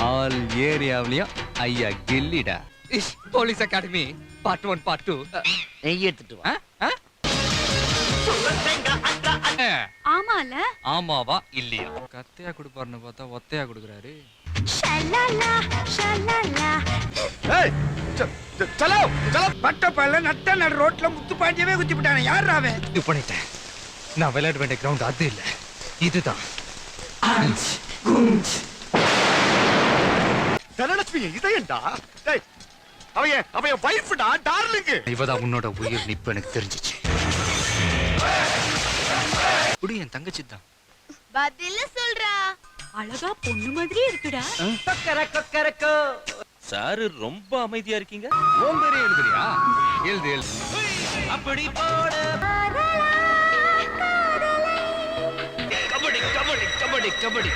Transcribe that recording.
All ஏரியாவிலயும் ஐயா கில்லிடா. Police academy part 1 part 2. நெய் எடுத்துட்டு வா. ஆமால ஆமாவா இல்லையா? கத்தையா கொடுப்பாருன்னு பார்த்தா ஒத்தையா கொடுக்குறாரு. ஷல்லலா ஷல்லலா ஏய் சலோ சலோ பட்டப்பல்ல நட்ட நடு ரோட்ல முத்து பாண்டியவே குத்தி விட்டானே. யார் அவன்? இது பண்ணிட்டேன். நான் விளையாட வேண்டிய கிரவுண்ட் அது இல்ல, இதுதான். தனலட்சுமி இதயண்டா. டேய் அவன் வைஃப்டா, டார்லிங். இவதான் உன்னோட உயிர் நிப்பு எனக்கு தெரிஞ்சிச்சு. குடி என் தங்கச்சி தான். பதில சொல்றா. அழகா பொண்ணு மாதிரி இருக்குடா. சாரு ரொம்ப அமைதியா இருக்கீங்க. ஓம் பேரே எழுதுறியா? எழுது எழுது. அப்படி போட கபடி கபடி கபடி கபடி.